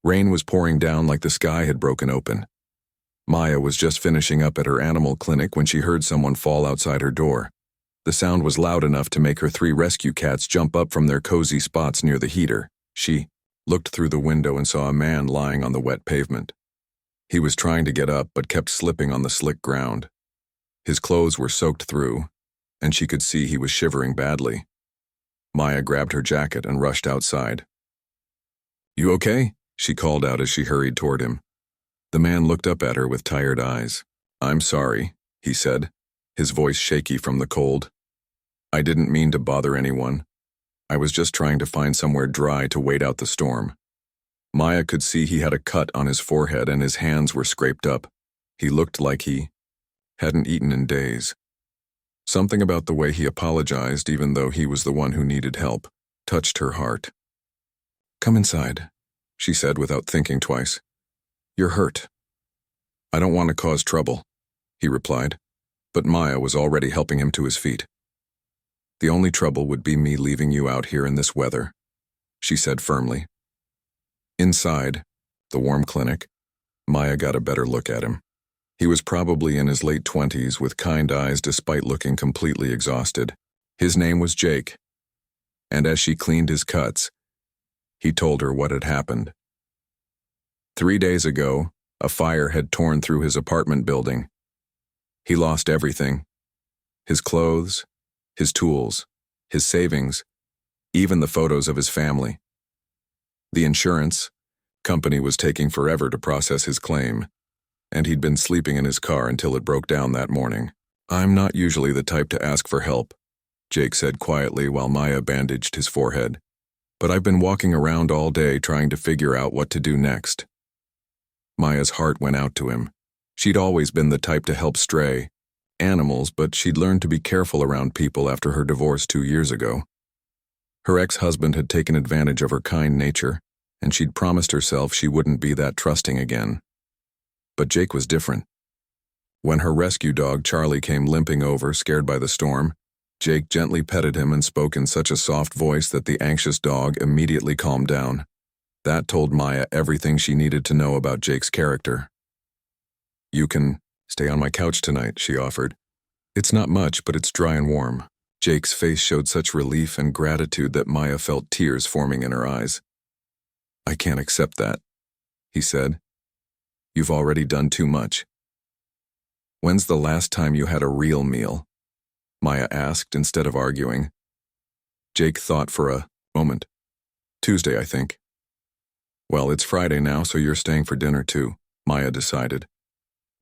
Rain was pouring down like the sky had broken open. Maya was just finishing up at her animal clinic when she heard someone fall outside her door. The sound was loud enough to make her 3 rescue cats jump up from their cozy spots near the heater. She looked through the window and saw a man lying on the wet pavement. He was trying to get up but kept slipping on the slick ground. His clothes were soaked through, and she could see he was shivering badly. Maya grabbed her jacket and rushed outside. "You okay?" she called out as she hurried toward him. The man looked up at her with tired eyes. "I'm sorry," he said, his voice shaky from the cold. "I didn't mean to bother anyone. I was just trying to find somewhere dry to wait out the storm." Maya could see he had a cut on his forehead and his hands were scraped up. He looked like he hadn't eaten in days. Something about the way he apologized, even though he was the one who needed help, touched her heart. "Come inside," she said without thinking twice. "You're hurt." "I don't want to cause trouble," he replied, but Maya was already helping him to his feet. "The only trouble would be me leaving you out here in this weather," she said firmly. Inside, the warm clinic, Maya got a better look at him. He was probably in his late 20s with kind eyes despite looking completely exhausted. His name was Jake, and as she cleaned his cuts, he told her what had happened. 3 days ago, a fire had torn through his apartment building. He lost everything: his clothes, his tools, his savings, even the photos of his family. The insurance company was taking forever to process his claim, and he'd been sleeping in his car until it broke down that morning. "I'm not usually the type to ask for help," Jake said quietly while Maya bandaged his forehead. "But I've been walking around all day trying to figure out what to do next." Maya's heart went out to him. She'd always been the type to help stray animals, but she'd learned to be careful around people after her divorce 2 years ago. Her ex-husband had taken advantage of her kind nature, and she'd promised herself she wouldn't be that trusting again. But Jake was different. When her rescue dog Charlie came limping over, scared by the storm, Jake gently petted him and spoke in such a soft voice that the anxious dog immediately calmed down. That told Maya everything she needed to know about Jake's character. "You can stay on my couch tonight," she offered. "It's not much, but it's dry and warm." Jake's face showed such relief and gratitude that Maya felt tears forming in her eyes. "I can't accept that," he said. "You've already done too much." "When's the last time you had a real meal?" Maya asked instead of arguing. Jake thought for a moment. "Tuesday, I think." "Well, it's Friday now, so you're staying for dinner too," Maya decided.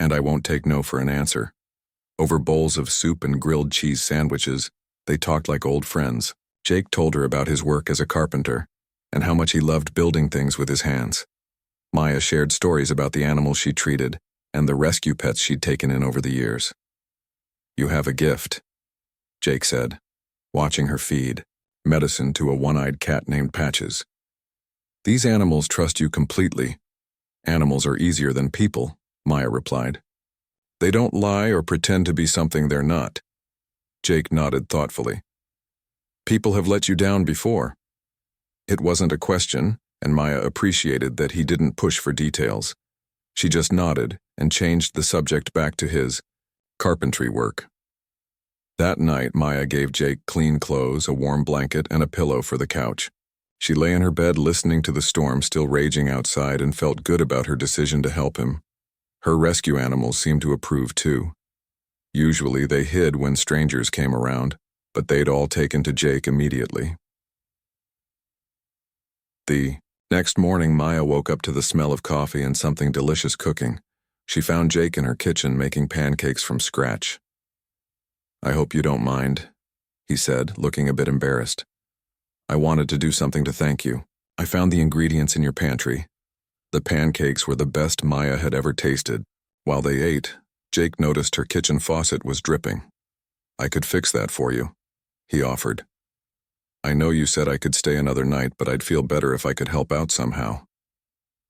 "And I won't take no for an answer." Over bowls of soup and grilled cheese sandwiches, they talked like old friends. Jake told her about his work as a carpenter and how much he loved building things with his hands. Maya shared stories about the animals she treated and the rescue pets she'd taken in over the years. "You have a gift," Jake said, watching her feed medicine to a one-eyed cat named Patches. "These animals trust you completely." "Animals are easier than people," Maya replied. "They don't lie or pretend to be something they're not." Jake nodded thoughtfully. "People have let you down before." It wasn't a question, and Maya appreciated that he didn't push for details. She just nodded and changed the subject back to his carpentry work. That night, Maya gave Jake clean clothes, a warm blanket, and a pillow for the couch. She lay in her bed listening to the storm still raging outside and felt good about her decision to help him. Her rescue animals seemed to approve too. Usually they hid when strangers came around, but they'd all taken to Jake immediately. The next morning, Maya woke up to the smell of coffee and something delicious cooking. She found Jake in her kitchen making pancakes from scratch. "I hope you don't mind," he said, looking a bit embarrassed. "I wanted to do something to thank you. I found the ingredients in your pantry." The pancakes were the best Maya had ever tasted. While they ate, Jake noticed her kitchen faucet was dripping. "I could fix that for you," he offered. "I know you said I could stay another night, but I'd feel better if I could help out somehow."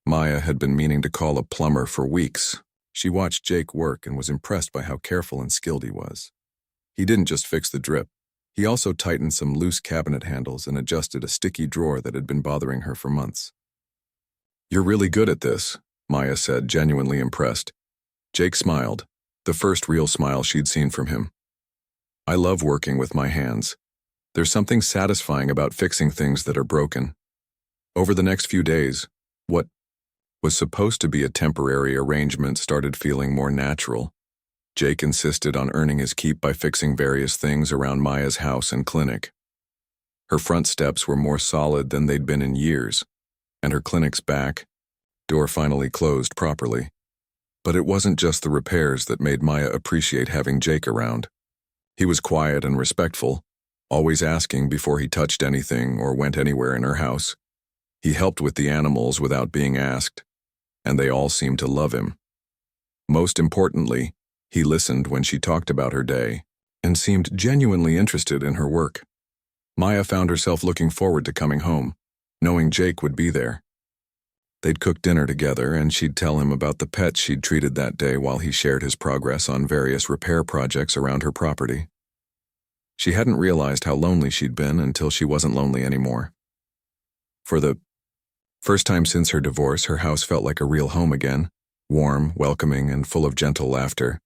Maya had been meaning to call a plumber for weeks. She watched Jake work and was impressed by how careful and skilled he was. He didn't just fix the drip. He also tightened some loose cabinet handles and adjusted a sticky drawer that had been bothering her for months. "You're really good at this," Maya said, genuinely impressed. Jake smiled, the first real smile she'd seen from him. "I love working with my hands. There's something satisfying about fixing things that are broken." Over the next few days, what was supposed to be a temporary arrangement started feeling more natural. Jake insisted on earning his keep by fixing various things around Maya's house and clinic. Her front steps were more solid than they'd been in years, and her clinic's back door finally closed properly. But it wasn't just the repairs that made Maya appreciate having Jake around. He was quiet and respectful, always asking before he touched anything or went anywhere in her house. He helped with the animals without being asked, and they all seemed to love him. Most importantly, he listened when she talked about her day and seemed genuinely interested in her work. Maya found herself looking forward to coming home, knowing Jake would be there. They'd cook dinner together, and she'd tell him about the pets she'd treated that day while he shared his progress on various repair projects around her property. She hadn't realized how lonely she'd been until she wasn't lonely anymore. For the first time since her divorce, her house felt like a real home again, warm, welcoming, and full of gentle laughter.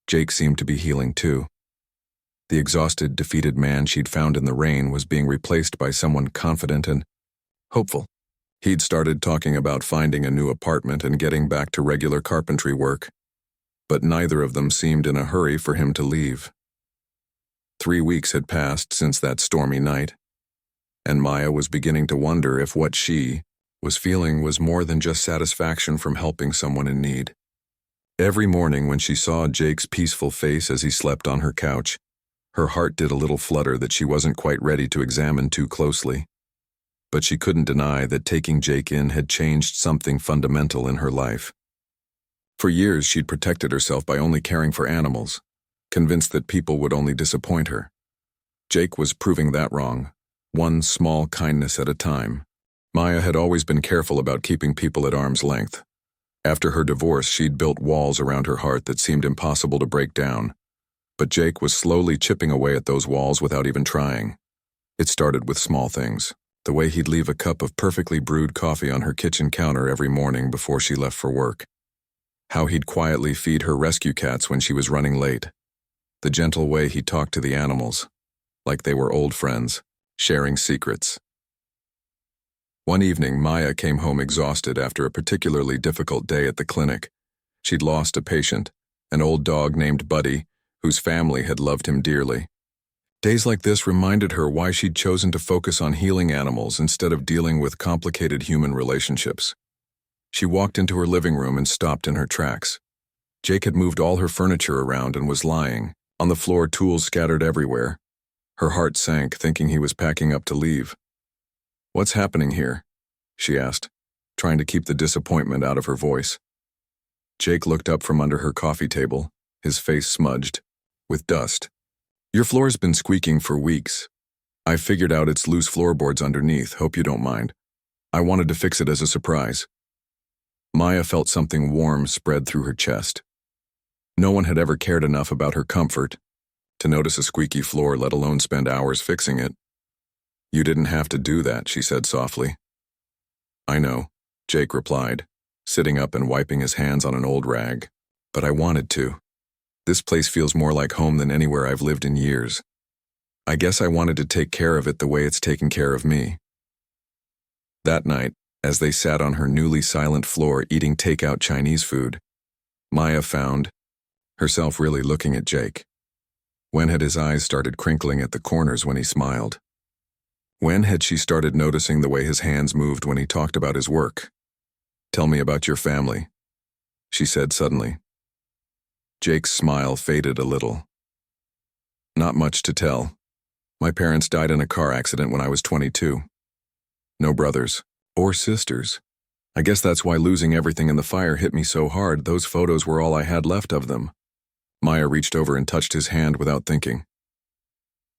Jake seemed to be healing too. The exhausted, defeated man she'd found in the rain was being replaced by someone confident and hopeful. He'd started talking about finding a new apartment and getting back to regular carpentry work, but neither of them seemed in a hurry for him to leave. 3 weeks had passed since that stormy night, and Maya was beginning to wonder if what she was feeling was more than just satisfaction from helping someone in need. Every morning when she saw Jake's peaceful face as he slept on her couch, her heart did a little flutter that she wasn't quite ready to examine too closely. But she couldn't deny that taking Jake in had changed something fundamental in her life. For years, she'd protected herself by only caring for animals, convinced that people would only disappoint her. Jake was proving that wrong, one small kindness at a time. Maya had always been careful about keeping people at arm's length. After her divorce, she'd built walls around her heart that seemed impossible to break down. But Jake was slowly chipping away at those walls without even trying. It started with small things. The way he'd leave a cup of perfectly brewed coffee on her kitchen counter every morning before she left for work. How he'd quietly feed her rescue cats when she was running late. The gentle way he talked to the animals, like they were old friends, sharing secrets. One evening, Maya came home exhausted after a particularly difficult day at the clinic. She'd lost a patient, an old dog named Buddy, whose family had loved him dearly. Days like this reminded her why she'd chosen to focus on healing animals instead of dealing with complicated human relationships. She walked into her living room and stopped in her tracks. Jake had moved all her furniture around and was lying, on the floor, tools scattered everywhere. Her heart sank, thinking he was packing up to leave. "What's happening here?" she asked, trying to keep the disappointment out of her voice. Jake looked up from under her coffee table, his face smudged with dust. "Your floor's been squeaking for weeks. I figured out it's loose floorboards underneath, hope you don't mind. I wanted to fix it as a surprise." Maya felt something warm spread through her chest. No one had ever cared enough about her comfort to notice a squeaky floor, let alone spend hours fixing it. "You didn't have to do that," she said softly. "I know," Jake replied, sitting up and wiping his hands on an old rag. "But I wanted to. This place feels more like home than anywhere I've lived in years. I guess I wanted to take care of it the way it's taken care of me." That night, as they sat on her newly silent floor eating takeout Chinese food, Maya found herself really looking at Jake. When had his eyes started crinkling at the corners when he smiled? When had she started noticing the way his hands moved when he talked about his work? "Tell me about your family," she said suddenly. Jake's smile faded a little. "Not much to tell. My parents died in a car accident when I was 22. No brothers or sisters. I guess that's why losing everything in the fire hit me so hard. Those photos were all I had left of them." Maya reached over and touched his hand without thinking.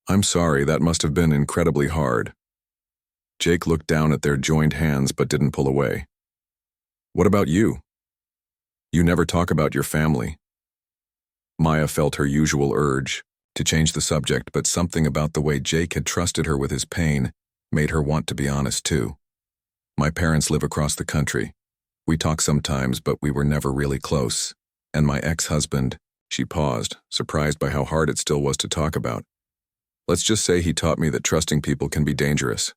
"I'm sorry, that must have been incredibly hard." Jake looked down at their joined hands but didn't pull away. "What about you? You never talk about your family." Maya felt her usual urge to change the subject, but something about the way Jake had trusted her with his pain made her want to be honest too. My parents live across the country. We talk sometimes, but we were never really close. And my ex-husband," she paused, surprised by how hard it still was to talk about. "Let's just say he taught me that trusting people can be dangerous."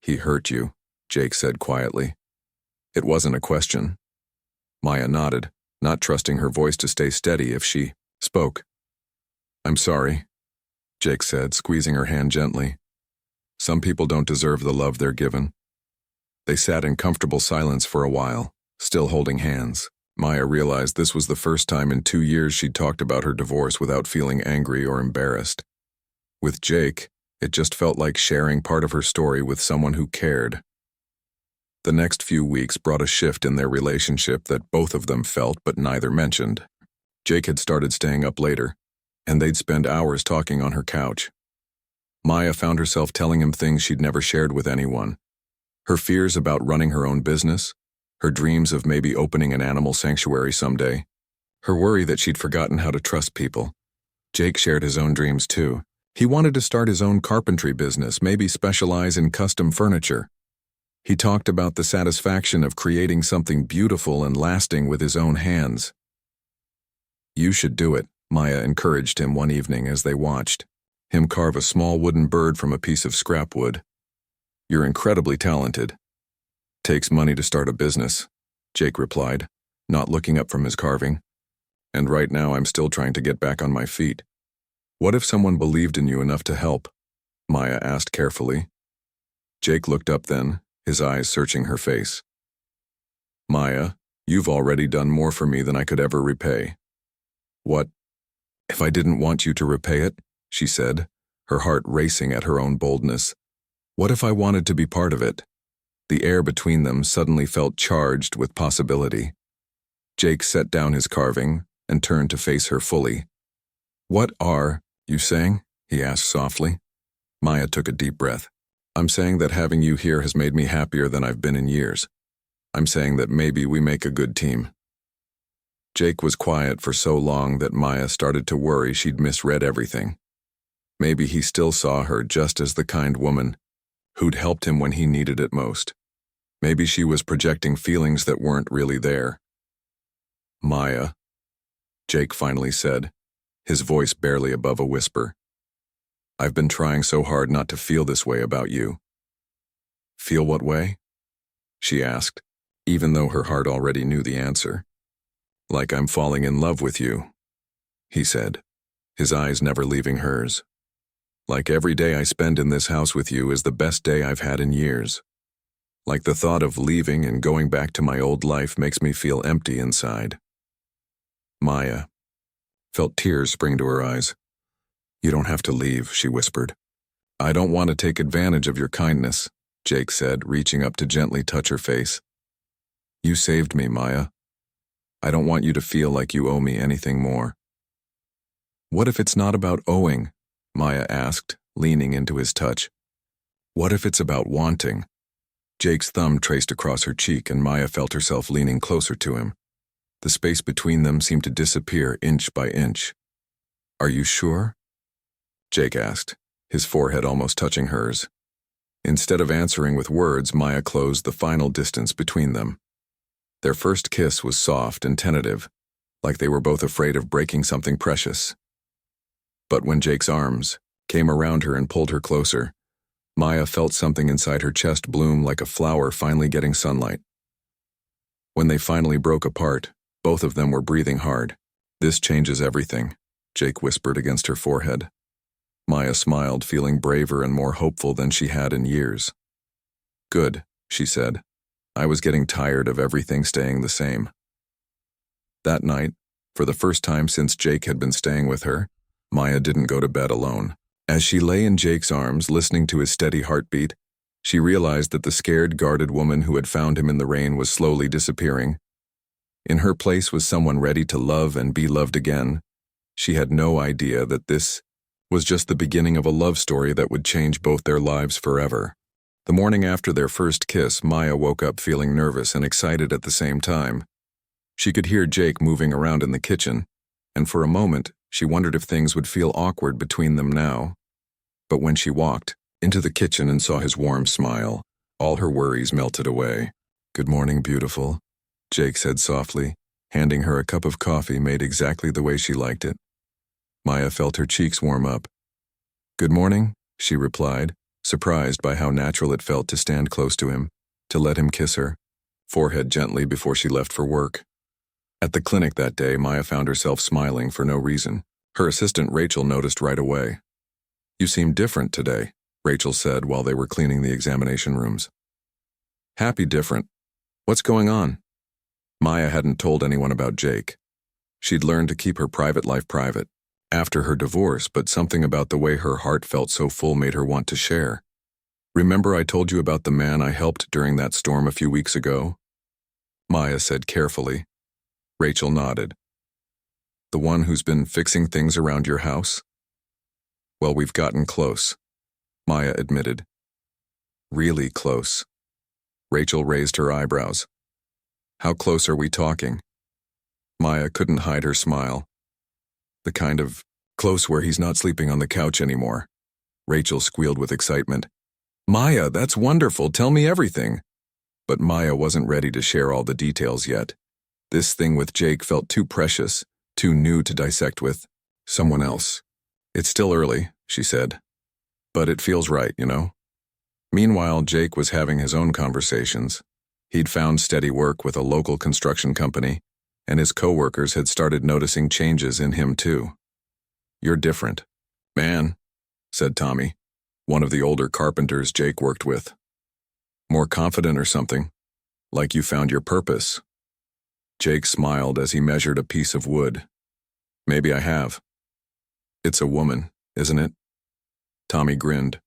"He hurt you," Jake said quietly. It wasn't a question. Maya nodded, not trusting her voice to stay steady if she spoke. "I'm sorry," Jake said, squeezing her hand gently. "Some people don't deserve the love they're given." They sat in comfortable silence for a while, still holding hands. Maya realized this was the first time in 2 years she'd talked about her divorce without feeling angry or embarrassed. With Jake, it just felt like sharing part of her story with someone who cared. The next few weeks brought a shift in their relationship that both of them felt but neither mentioned. Jake had started staying up later, and they'd spend hours talking on her couch. Maya found herself telling him things she'd never shared with anyone. Her fears about running her own business, her dreams of maybe opening an animal sanctuary someday, her worry that she'd forgotten how to trust people. Jake shared his own dreams too. He wanted to start his own carpentry business, maybe specialize in custom furniture. He talked about the satisfaction of creating something beautiful and lasting with his own hands. "You should do it," Maya encouraged him one evening as they watched him carve a small wooden bird from a piece of scrap wood. "You're incredibly talented." "Takes money to start a business," Jake replied, not looking up from his carving. "And right now I'm still trying to get back on my feet." "What if someone believed in you enough to help?" Maya asked carefully. Jake looked up then, his eyes searching her face. "Maya, you've already done more for me than I could ever repay." "What if I didn't want you to repay it?" she said, her heart racing at her own boldness. "What if I wanted to be part of it?" The air between them suddenly felt charged with possibility. Jake set down his carving and turned to face her fully. "What are you saying?" he asked softly. Maya took a deep breath. "I'm saying that having you here has made me happier than I've been in years. I'm saying that maybe we make a good team." Jake was quiet for so long that Maya started to worry she'd misread everything. Maybe he still saw her just as the kind woman who'd helped him when he needed it most. Maybe she was projecting feelings that weren't really there. "Maya," Jake finally said, his voice barely above a whisper. "I've been trying so hard not to feel this way about you." "Feel what way?" she asked, even though her heart already knew the answer. "Like I'm falling in love with you," he said, his eyes never leaving hers. "Like every day I spend in this house with you is the best day I've had in years. Like the thought of leaving and going back to my old life makes me feel empty inside." Maya felt tears spring to her eyes. "You don't have to leave," she whispered. "I don't want to take advantage of your kindness," Jake said, reaching up to gently touch her face. "You saved me, Maya. I don't want you to feel like you owe me anything more." "What if it's not about owing?" Maya asked, leaning into his touch. "What if it's about wanting?" Jake's thumb traced across her cheek and Maya felt herself leaning closer to him. The space between them seemed to disappear inch by inch. "Are you sure?" Jake asked, his forehead almost touching hers. Instead of answering with words, Maya closed the final distance between them. Their first kiss was soft and tentative, like they were both afraid of breaking something precious. But when Jake's arms came around her and pulled her closer, Maya felt something inside her chest bloom like a flower finally getting sunlight. When they finally broke apart, both of them were breathing hard. "This changes everything," Jake whispered against her forehead. Maya smiled, feeling braver and more hopeful than she had in years. "Good," she said. "I was getting tired of everything staying the same." That night, for the first time since Jake had been staying with her, Maya didn't go to bed alone. As she lay in Jake's arms, listening to his steady heartbeat, she realized that the scared, guarded woman who had found him in the rain was slowly disappearing. In her place was someone ready to love and be loved again. She had no idea that this was just the beginning of a love story that would change both their lives forever. The morning after their first kiss, Maya woke up feeling nervous and excited at the same time. She could hear Jake moving around in the kitchen, and for a moment, she wondered if things would feel awkward between them now. But when she walked into the kitchen and saw his warm smile, All her worries melted away. "Good morning, beautiful," Jake said softly, handing her a cup of coffee made exactly the way she liked it. Maya felt her cheeks warm up. "Good morning," she replied, surprised by how natural it felt to stand close to him, to let him kiss her forehead gently before she left for work. At the clinic that day, Maya found herself smiling for no reason. Her assistant Rachel noticed right away. "You seem different today," Rachel said while they were cleaning the examination rooms. "Happy different. What's going on?" Maya hadn't told anyone about Jake. She'd learned to keep her private life private after her divorce, but something about the way her heart felt so full made her want to share. "Remember I told you about the man I helped during that storm a few weeks ago?" Maya said carefully. Rachel nodded. "The one who's been fixing things around your house?" "Well, we've gotten close," Maya admitted. "Really close." Rachel raised her eyebrows. "How close are we talking?" Maya couldn't hide her smile. "The kind of close where he's not sleeping on the couch anymore." Rachel squealed with excitement. "Maya, that's wonderful. Tell me everything." But Maya wasn't ready to share all the details yet. This thing with Jake felt too precious, too new to dissect with someone else. "It's still early," she said. "But it feels right, you know?" Meanwhile, Jake was having his own conversations. He'd found steady work with a local construction company, and his coworkers had started noticing changes in him too. "You're different, man," said Tommy, one of the older carpenters Jake worked with. "More confident or something, like you found your purpose." Jake smiled as he measured a piece of wood. "Maybe I have." "It's a woman, isn't it?" Tommy grinned.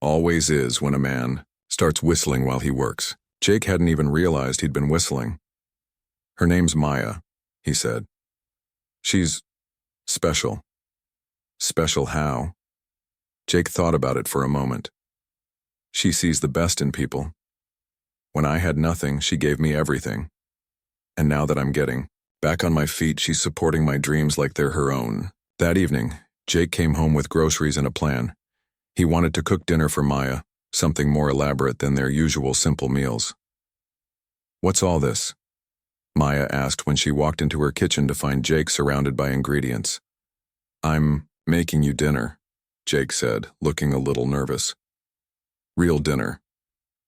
"Always is when a man starts whistling while he works." Jake hadn't even realized he'd been whistling. "Her name's Maya," he said. "She's special." "Special how?" Jake thought about it for a moment. "She sees the best in people. When I had nothing, she gave me everything. And now that I'm getting back on my feet, she's supporting my dreams like they're her own." That evening, Jake came home with groceries and a plan. He wanted to cook dinner for Maya, something more elaborate than their usual simple meals. "What's all this?" Maya asked when she walked into her kitchen to find Jake surrounded by ingredients. "I'm making you dinner," Jake said, looking a little nervous. "Real dinner.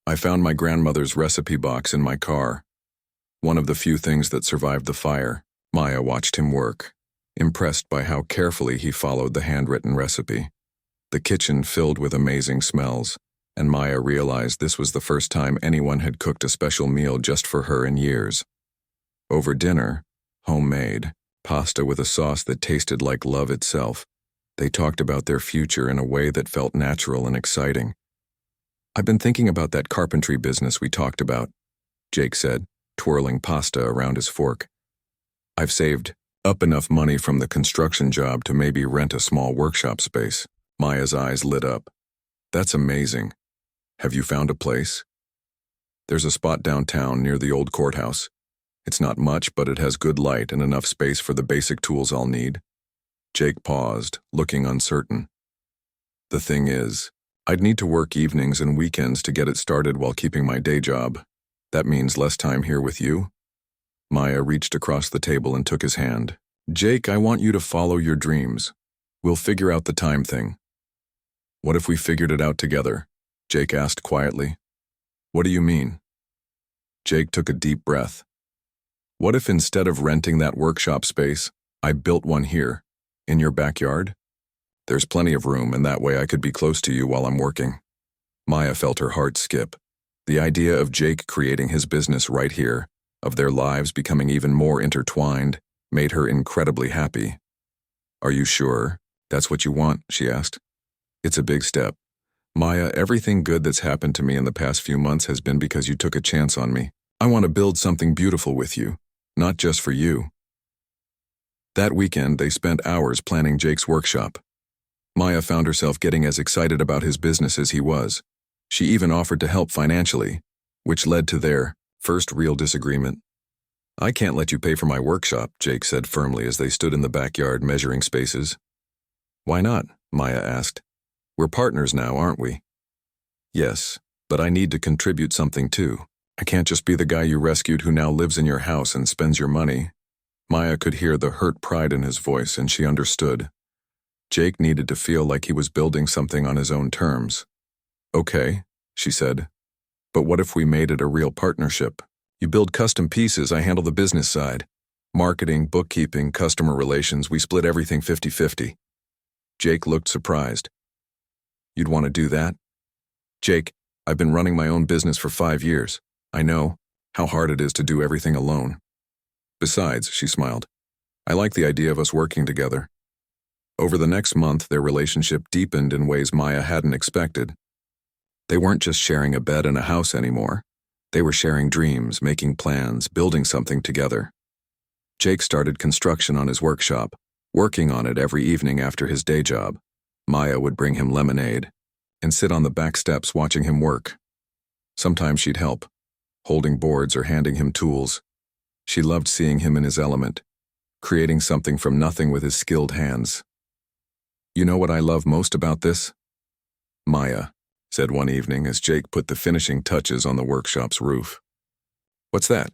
I found my grandmother's recipe box in my car. One of the few things that survived the fire." Maya watched him work, impressed by how carefully he followed the handwritten recipe. The kitchen filled with amazing smells, and Maya realized this was the first time anyone had cooked a special meal just for her in years. Over dinner, homemade, pasta with a sauce that tasted like love itself, they talked about their future in a way that felt natural and exciting. "I've been thinking about that carpentry business we talked about," Jake said, twirling pasta around his fork. "I've saved up enough money from the construction job to maybe rent a small workshop space." Maya's eyes lit up. "That's amazing. Have you found a place?" "There's a spot downtown near the old courthouse. It's not much, but it has good light and enough space for the basic tools I'll need." Jake paused, looking uncertain. "The thing is, I'd need to work evenings and weekends to get it started while keeping my day job. That means less time here with you." Maya reached across the table and took his hand. "Jake, I want you to follow your dreams. We'll figure out the time thing." "What if we figured it out together?" Jake asked quietly. "What do you mean?" Jake took a deep breath. "What if instead of renting that workshop space, I built one here, in your backyard? There's plenty of room, and that way I could be close to you while I'm working." Maya felt her heart skip. The idea of Jake creating his business right here, of their lives becoming even more intertwined, made her incredibly happy. "Are you sure that's what you want?" she asked. "It's a big step. Maya, everything good that's happened to me in the past few months has been because you took a chance on me. I want to build something beautiful with you, not just for you." That weekend, they spent hours planning Jake's workshop. Maya found herself getting as excited about his business as he was. She even offered to help financially, which led to their first real disagreement. "I can't let you pay for my workshop," Jake said firmly as they stood in the backyard measuring spaces. "Why not?" Maya asked. "We're partners now, aren't we?" "Yes, But I need to contribute something too. I can't just be the guy you rescued who now lives in your house and spends your money. Maya could hear the hurt pride in his voice, and she understood. Jake needed to feel like he was building something on his own terms. Okay, she said. But what if we made it a real partnership? You build custom pieces, I handle the business side. Marketing, bookkeeping, customer relations, we split everything 50-50. Jake looked surprised. You'd want to do that? Jake, I've been running my own business for 5 years. I know how hard it is to do everything alone. Besides, she smiled, I like the idea of us working together. Over the next month, their relationship deepened in ways Maya hadn't expected. They weren't just sharing a bed and a house anymore. They were sharing dreams, making plans, building something together. Jake started construction on his workshop, working on it every evening after his day job. Maya would bring him lemonade and sit on the back steps watching him work. Sometimes she'd help, holding boards or handing him tools. She loved seeing him in his element, creating something from nothing with his skilled hands. You know what I love most about this? Maya said one evening as Jake put the finishing touches on the workshop's roof. What's that?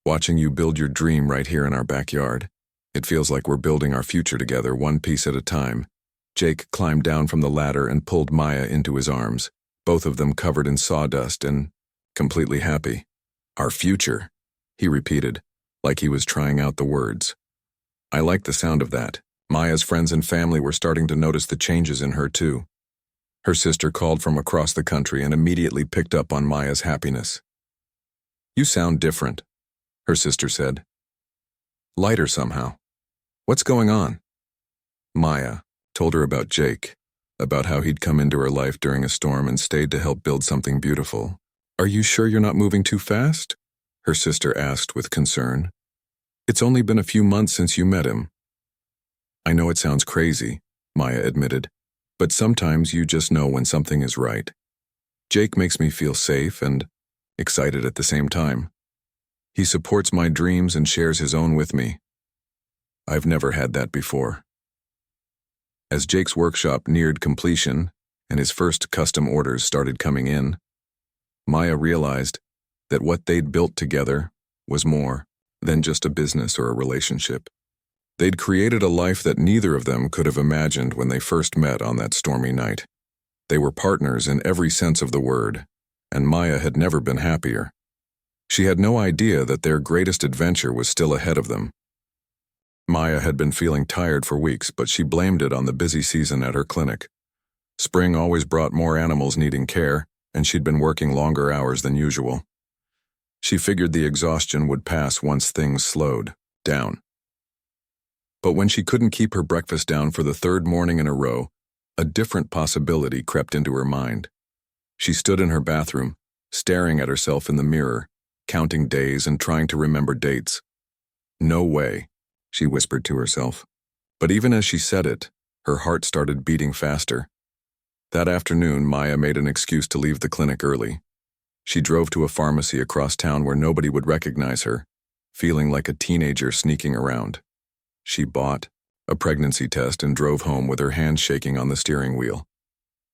Watching you build your dream right here in our backyard. It feels like we're building our future together, one piece at a time. Jake climbed down from the ladder and pulled Maya into his arms, both of them covered in sawdust and completely happy. Our future, he repeated, like he was trying out the words. I liked the sound of that. Maya's friends and family were starting to notice the changes in her too. Her sister called from across the country and immediately picked up on Maya's happiness. You sound different, her sister said. Lighter somehow. What's going on? Maya told her about Jake, about how he'd come into her life during a storm and stayed to help build something beautiful. Are you sure you're not moving too fast? Her sister asked with concern. It's only been a few months since you met him. I know it sounds crazy, Maya admitted, but sometimes you just know when something is right. Jake makes me feel safe and excited at the same time. He supports my dreams and shares his own with me. I've never had that before. As Jake's workshop neared completion and his first custom orders started coming in, Maya realized that what they'd built together was more than just a business or a relationship. They'd created a life that neither of them could have imagined when they first met on that stormy night. They were partners in every sense of the word, and Maya had never been happier. She had no idea that their greatest adventure was still ahead of them. Maya had been feeling tired for weeks, but she blamed it on the busy season at her clinic. Spring always brought more animals needing care, and she'd been working longer hours than usual. She figured the exhaustion would pass once things slowed down. But when she couldn't keep her breakfast down for the third morning in a row, a different possibility crept into her mind. She stood in her bathroom, staring at herself in the mirror, counting days and trying to remember dates. No way, she whispered to herself. But even as she said it, her heart started beating faster. That afternoon, Maya made an excuse to leave the clinic early. She drove to a pharmacy across town where nobody would recognize her, feeling like a teenager sneaking around. She bought a pregnancy test and drove home with her hands shaking on the steering wheel.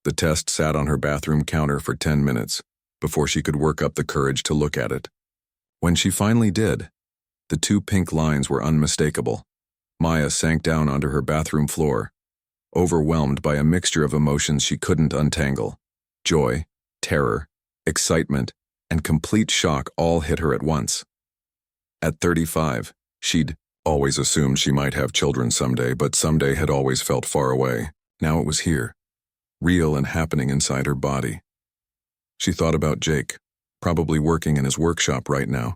The test sat on her bathroom counter for 10 minutes before she could work up the courage to look at it. When she finally did, the 2 pink lines were unmistakable. Maya sank down onto her bathroom floor, overwhelmed by a mixture of emotions she couldn't untangle. Joy, terror, excitement, and complete shock all hit her at once. At 35, she'd always assumed she might have children someday, but someday had always felt far away. Now it was here, real and happening inside her body. She thought about Jake, probably working in his workshop right now,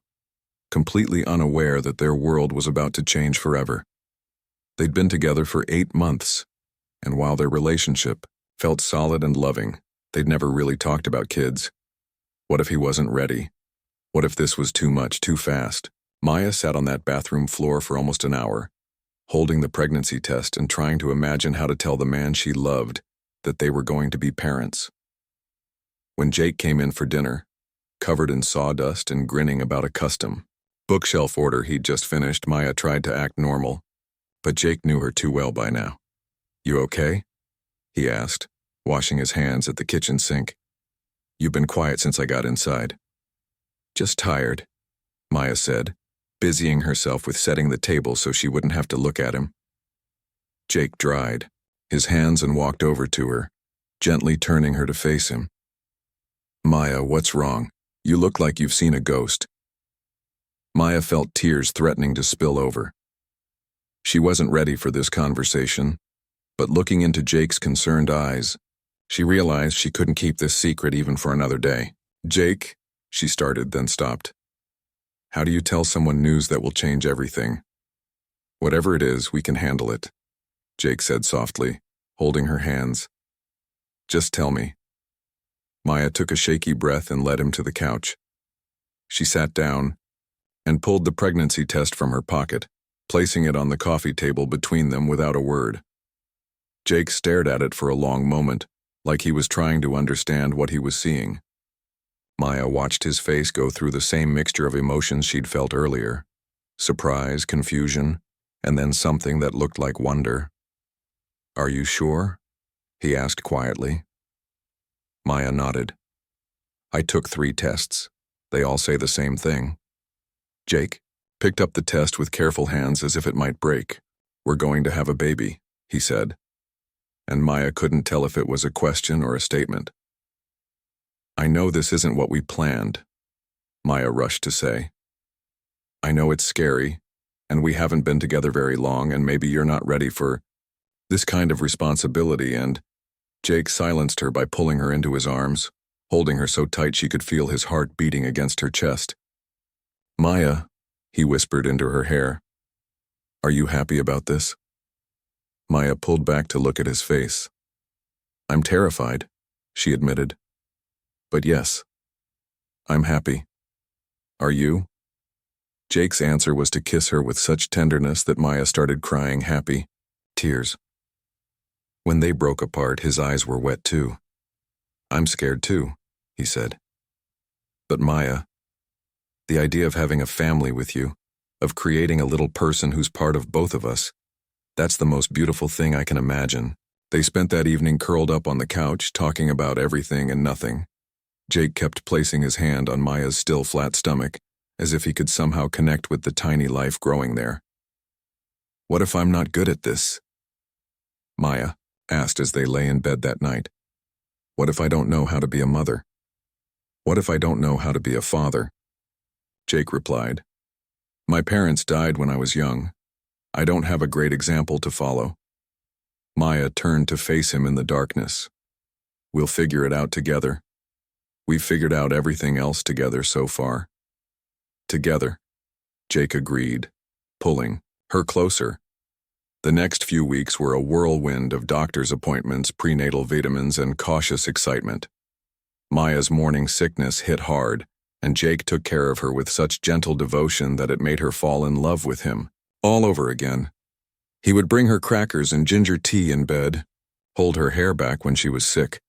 completely unaware that their world was about to change forever. They'd been together for 8 months, and while their relationship felt solid and loving, they'd never really talked about kids. What if he wasn't ready? What if this was too much, too fast? Maya sat on that bathroom floor for almost an hour, holding the pregnancy test and trying to imagine how to tell the man she loved that they were going to be parents. When Jake came in for dinner, covered in sawdust and grinning about a custom bookshelf order he'd just finished, Maya tried to act normal, but Jake knew her too well by now. You okay? He asked, washing his hands at the kitchen sink. You've been quiet since I got inside. Just tired, Maya said, busying herself with setting the table so she wouldn't have to look at him. Jake dried his hands and walked over to her, gently turning her to face him. Maya, what's wrong? You look like you've seen a ghost. Maya felt tears threatening to spill over. She wasn't ready for this conversation, but looking into Jake's concerned eyes, she realized she couldn't keep this secret even for another day. Jake, she started, then stopped. How do you tell someone news that will change everything? Whatever it is, we can handle it, Jake said softly, holding her hands. Just tell me. Maya took a shaky breath and led him to the couch. She sat down and pulled the pregnancy test from her pocket, placing it on the coffee table between them without a word. Jake stared at it for a long moment, like he was trying to understand what he was seeing. Maya watched his face go through the same mixture of emotions she'd felt earlier: surprise, confusion, and then something that looked like wonder. Are you sure? He asked quietly. Maya nodded. I took 3 tests. They all say the same thing. Jake picked up the test with careful hands as if it might break. We're going to have a baby, he said. And Maya couldn't tell if it was a question or a statement. I know this isn't what we planned, Maya rushed to say. I know it's scary, and we haven't been together very long, and maybe you're not ready for this kind of responsibility, and Jake silenced her by pulling her into his arms, holding her so tight she could feel his heart beating against her chest. Maya, he whispered into her hair. Are you happy about this? Maya pulled back to look at his face. I'm terrified, she admitted. But yes, I'm happy. Are you? Jake's answer was to kiss her with such tenderness that Maya started crying happy tears. When they broke apart, his eyes were wet too. I'm scared too, he said. But Maya, the idea of having a family with you, of creating a little person who's part of both of us, that's the most beautiful thing I can imagine. They spent that evening curled up on the couch, talking about everything and nothing. Jake kept placing his hand on Maya's still flat stomach, as if he could somehow connect with the tiny life growing there. What if I'm not good at this? Maya asked as they lay in bed that night. What if I don't know how to be a mother? What if I don't know how to be a father? Jake replied, My parents died when I was young. I don't have a great example to follow. Maya turned to face him in the darkness. We'll figure it out together. We've figured out everything else together so far. Together, Jake agreed, pulling her closer. The next few weeks were a whirlwind of doctor's appointments, prenatal vitamins, and cautious excitement. Maya's morning sickness hit hard, and Jake took care of her with such gentle devotion that it made her fall in love with him, all over again. He would bring her crackers and ginger tea in bed, hold her hair back when she was sick,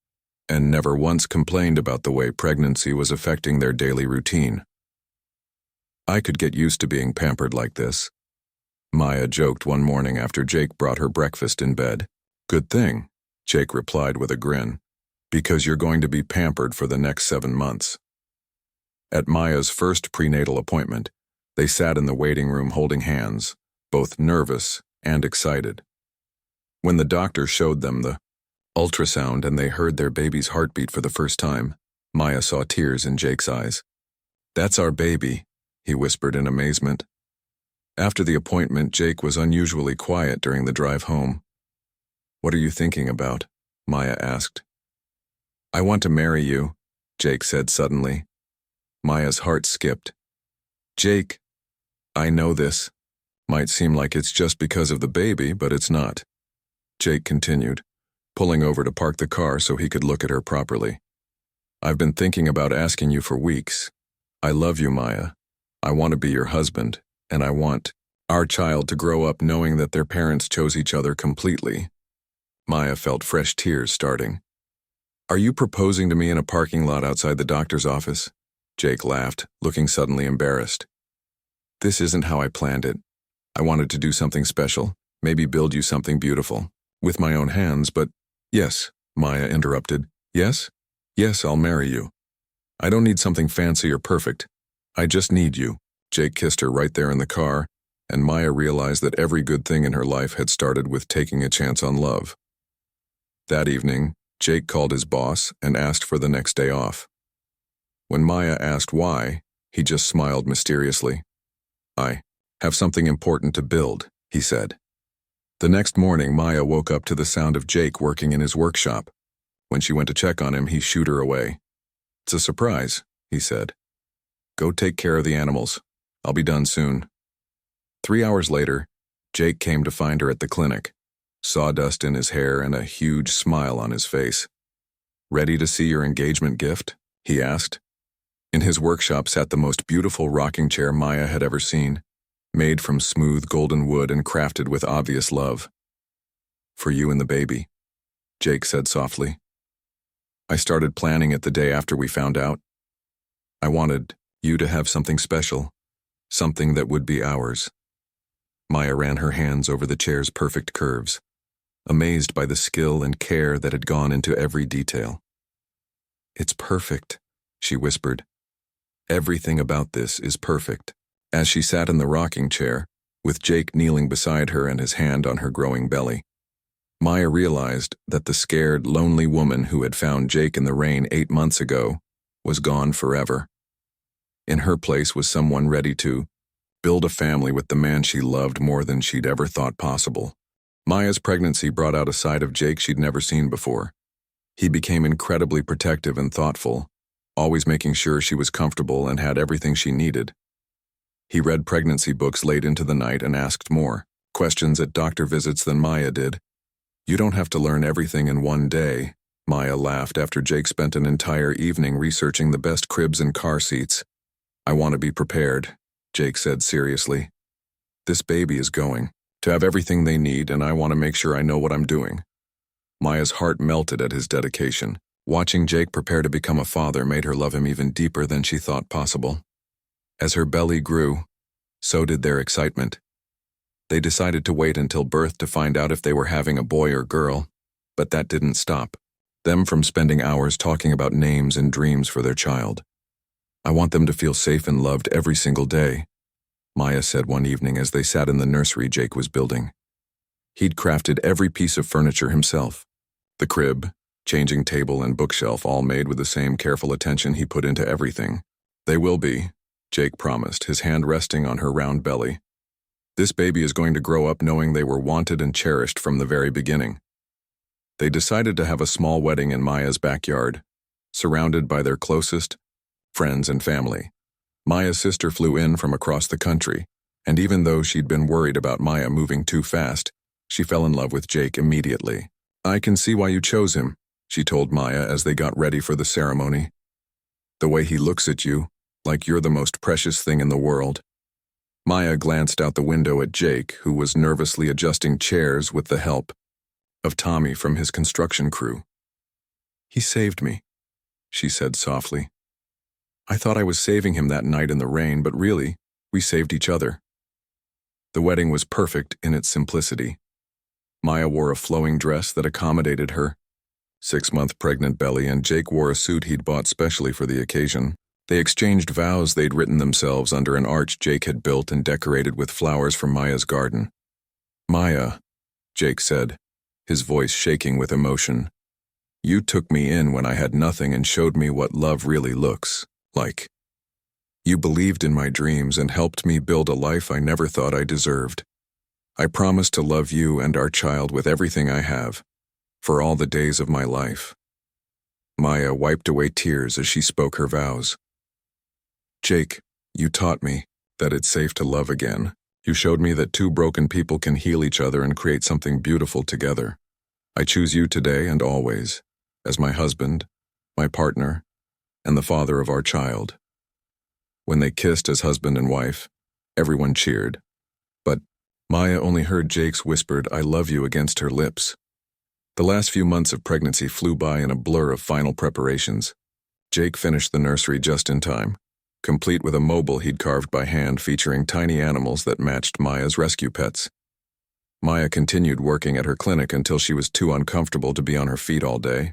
and never once complained about the way pregnancy was affecting their daily routine. I could get used to being pampered like this, Maya joked one morning after Jake brought her breakfast in bed. Good thing, Jake replied with a grin, because you're going to be pampered for the next 7 months. At Maya's first prenatal appointment, they sat in the waiting room holding hands, both nervous and excited. When the doctor showed them the ultrasound and they heard their baby's heartbeat for the first time, Maya saw tears in Jake's eyes. That's our baby, he whispered in amazement. After the appointment, Jake was unusually quiet during the drive home. What are you thinking about? Maya asked. I want to marry you, Jake said suddenly. Maya's heart skipped. Jake, I know this. Might seem like it's just because of the baby, but it's not. Jake continued, pulling over to park the car so he could look at her properly. I've been thinking about asking you for weeks. I love you, Maya. I want to be your husband, and I want our child to grow up knowing that their parents chose each other completely. Maya felt fresh tears starting. Are you proposing to me in a parking lot outside the doctor's office? Jake laughed, looking suddenly embarrassed. This isn't how I planned it. I wanted to do something special, maybe build you something beautiful, with my own hands, but yes, Maya interrupted. Yes? Yes, I'll marry you. I don't need something fancy or perfect. I just need you. Jake kissed her right there in the car, and Maya realized that every good thing in her life had started with taking a chance on love. That evening, Jake called his boss and asked for the next day off. When Maya asked why, he just smiled mysteriously. I have something important to build, he said. The next morning, Maya woke up to the sound of Jake working in his workshop. When she went to check on him, he shooed her away. It's a surprise, he said. Go take care of the animals. I'll be done soon. 3 hours later, Jake came to find her at the clinic, sawdust in his hair and a huge smile on his face. Ready to see your engagement gift? He asked. In his workshop sat the most beautiful rocking chair Maya had ever seen, made from smooth golden wood and crafted with obvious love. For you and the baby, Jake said softly. I started planning it the day after we found out. I wanted you to have something special, something that would be ours. Maya ran her hands over the chair's perfect curves, amazed by the skill and care that had gone into every detail. It's perfect, she whispered. Everything about this is perfect. As she sat in the rocking chair, with Jake kneeling beside her and his hand on her growing belly, Maya realized that the scared, lonely woman who had found Jake in the rain 8 months ago was gone forever. In her place was someone ready to build a family with the man she loved more than she'd ever thought possible. Maya's pregnancy brought out a side of Jake she'd never seen before. He became incredibly protective and thoughtful, always making sure she was comfortable and had everything she needed. He read pregnancy books late into the night and asked more questions at doctor visits than Maya did. You don't have to learn everything in one day, Maya laughed after Jake spent an entire evening researching the best cribs and car seats. I want to be prepared, Jake said seriously. This baby is going to have everything they need, and I want to make sure I know what I'm doing. Maya's heart melted at his dedication. Watching Jake prepare to become a father made her love him even deeper than she thought possible. As her belly grew, so did their excitement. They decided to wait until birth to find out if they were having a boy or girl, but that didn't stop them from spending hours talking about names and dreams for their child. I want them to feel safe and loved every single day, Maya said one evening as they sat in the nursery Jake was building. He'd crafted every piece of furniture himself. The crib, changing table, and bookshelf, all made with the same careful attention he put into everything. They will be, Jake promised, his hand resting on her round belly. This baby is going to grow up knowing they were wanted and cherished from the very beginning. They decided to have a small wedding in Maya's backyard, surrounded by their closest friends and family. Maya's sister flew in from across the country, and even though she'd been worried about Maya moving too fast, she fell in love with Jake immediately. I can see why you chose him, she told Maya as they got ready for the ceremony. The way he looks at you, like you're the most precious thing in the world. Maya glanced out the window at Jake, who was nervously adjusting chairs with the help of Tommy from his construction crew. He saved me, she said softly. I thought I was saving him that night in the rain, but really, we saved each other. The wedding was perfect in its simplicity. Maya wore a flowing dress that accommodated her 6-month pregnant belly, and Jake wore a suit he'd bought specially for the occasion. They exchanged vows they'd written themselves under an arch Jake had built and decorated with flowers from Maya's garden. Maya, Jake said, his voice shaking with emotion, you took me in when I had nothing and showed me what love really looks like. You believed in my dreams and helped me build a life I never thought I deserved. I promise to love you and our child with everything I have, for all the days of my life. Maya wiped away tears as she spoke her vows. Jake, you taught me that it's safe to love again. You showed me that two broken people can heal each other and create something beautiful together. I choose you today and always, as my husband, my partner, and the father of our child. When they kissed as husband and wife, everyone cheered, but Maya only heard Jake's whispered "I love you" against her lips. The last few months of pregnancy flew by in a blur of final preparations. Jake finished the nursery just in time, complete with a mobile he'd carved by hand featuring tiny animals that matched Maya's rescue pets. Maya continued working at her clinic until she was too uncomfortable to be on her feet all day.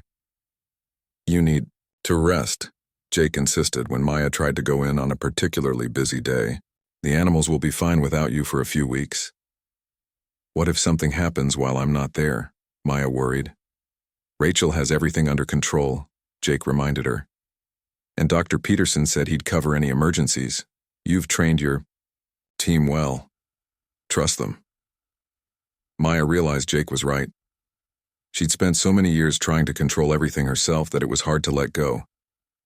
You need to rest, Jake insisted when Maya tried to go in on a particularly busy day. The animals will be fine without you for a few weeks. What if something happens while I'm not there? Maya worried. Rachel has everything under control, Jake reminded her. And Dr. Peterson said he'd cover any emergencies. You've trained your team well. Trust them. Maya realized Jake was right. She'd spent so many years trying to control everything herself that it was hard to let go,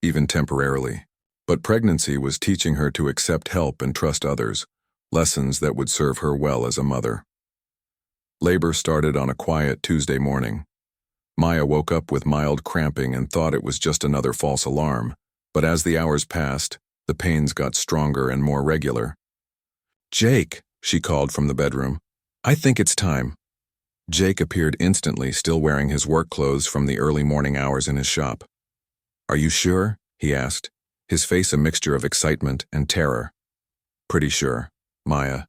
even temporarily. But pregnancy was teaching her to accept help and trust others, lessons that would serve her well as a mother. Labor started on a quiet Tuesday morning. Maya woke up with mild cramping and thought it was just another false alarm, but as the hours passed, the pains got stronger and more regular. "Jake," she called from the bedroom. "I think it's time." Jake appeared instantly, still wearing his work clothes from the early morning hours in his shop. "Are you sure?" he asked, his face a mixture of excitement and terror. "Pretty sure," Maya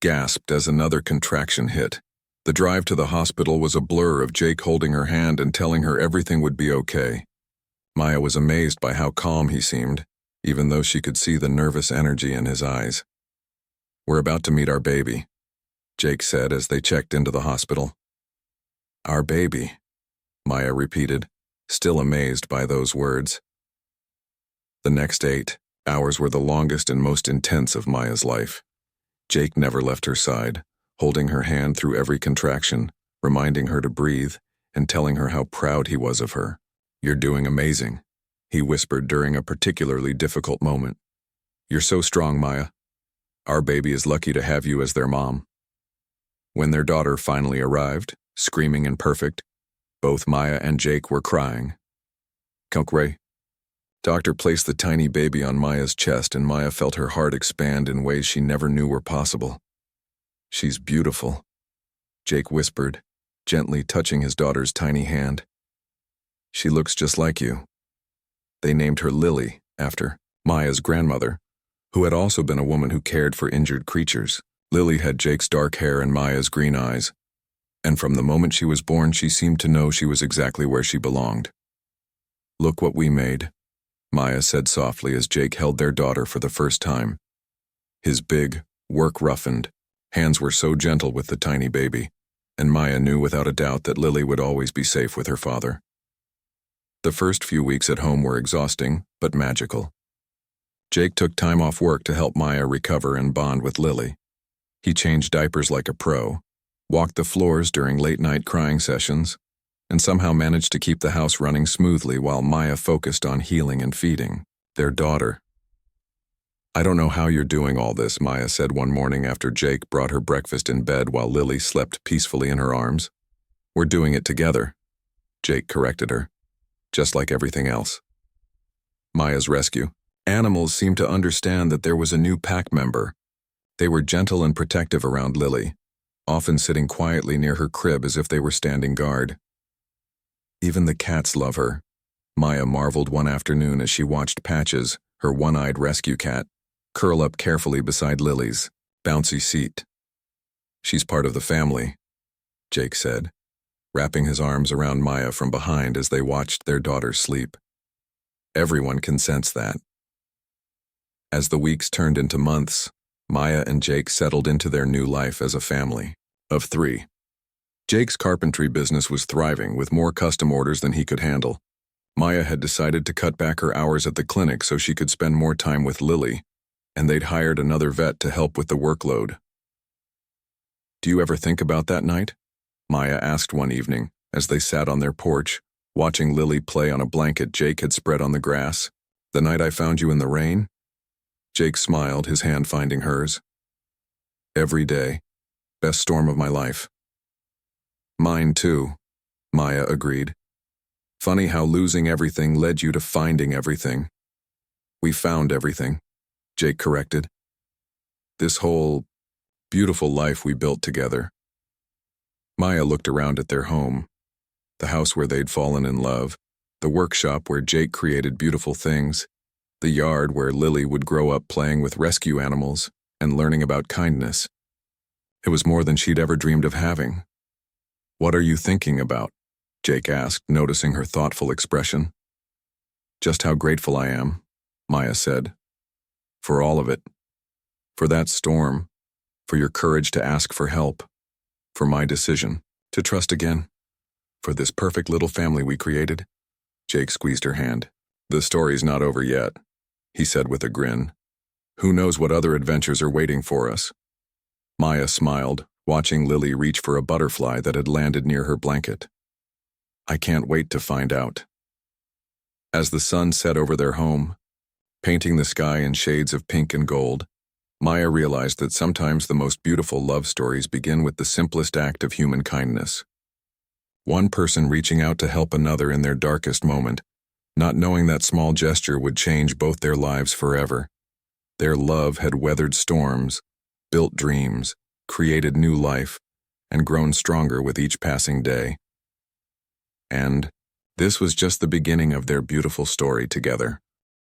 gasped as another contraction hit. The drive to the hospital was a blur of Jake holding her hand and telling her everything would be okay. Maya was amazed by how calm he seemed, even though she could see the nervous energy in his eyes. "We're about to meet our baby," Jake said as they checked into the hospital. "Our baby," Maya repeated, still amazed by those words. The next 8 hours were the longest and most intense of Maya's life. Jake never left her side, holding her hand through every contraction, reminding her to breathe, and telling her how proud he was of her. "You're doing amazing," he whispered during a particularly difficult moment. "You're so strong, Maya. Our baby is lucky to have you as their mom." When their daughter finally arrived, screaming and perfect, both Maya and Jake were crying. "Concray." Doctor placed the tiny baby on Maya's chest and Maya felt her heart expand in ways she never knew were possible. "She's beautiful," Jake whispered, gently touching his daughter's tiny hand. "She looks just like you." They named her Lily, after Maya's grandmother, who had also been a woman who cared for injured creatures. Lily had Jake's dark hair and Maya's green eyes, and from the moment she was born she seemed to know she was exactly where she belonged. "Look what we made," Maya said softly as Jake held their daughter for the first time. His big, work-roughened hands were so gentle with the tiny baby, and Maya knew without a doubt that Lily would always be safe with her father. The first few weeks at home were exhausting, but magical. Jake took time off work to help Maya recover and bond with Lily. He changed diapers like a pro, walked the floors during late-night crying sessions, and somehow managed to keep the house running smoothly while Maya focused on healing and feeding their daughter. "I don't know how you're doing all this," Maya said one morning after Jake brought her breakfast in bed while Lily slept peacefully in her arms. "We're doing it together," Jake corrected her, "just like everything else." Maya's rescue animals seemed to understand that there was a new pack member. They were gentle and protective around Lily, often sitting quietly near her crib as if they were standing guard. "Even the cats love her," Maya marveled one afternoon as she watched Patches, her one-eyed rescue cat, curl up carefully beside Lily's bouncy seat. "She's part of the family," Jake said, wrapping his arms around Maya from behind as they watched their daughter sleep. "Everyone can sense that." As the weeks turned into months, Maya and Jake settled into their new life as a family of 3. Jake's carpentry business was thriving with more custom orders than he could handle. Maya had decided to cut back her hours at the clinic so she could spend more time with Lily, and they'd hired another vet to help with the workload. "Do you ever think about that night?" Maya asked one evening as they sat on their porch, watching Lily play on a blanket Jake had spread on the grass. "The night I found you in the rain?" Jake smiled, his hand finding hers. "Every day. Best storm of my life." "Mine too," Maya agreed. "Funny how losing everything led you to finding everything." "We found everything," Jake corrected. "This whole beautiful life we built together." Maya looked around at their home, the house where they'd fallen in love, the workshop where Jake created beautiful things, the yard where Lily would grow up playing with rescue animals and learning about kindness. It was more than she'd ever dreamed of having. "What are you thinking about?" Jake asked, noticing her thoughtful expression. Just how grateful I am, Maya said. For all of it. For that storm. For your courage to ask for help. For my decision to trust again. For this perfect little family we created. Jake squeezed her hand. The story's not over yet, he said with a grin. Who knows what other adventures are waiting for us? Maya smiled, watching Lily reach for a butterfly that had landed near her blanket. I can't wait to find out. As the sun set over their home, painting the sky in shades of pink and gold, Maya realized that sometimes the most beautiful love stories begin with the simplest act of human kindness. One person reaching out to help another in their darkest moment, not knowing that small gesture would change both their lives forever. Their love had weathered storms, built dreams, created new life, and grown stronger with each passing day. And this was just the beginning of their beautiful story together.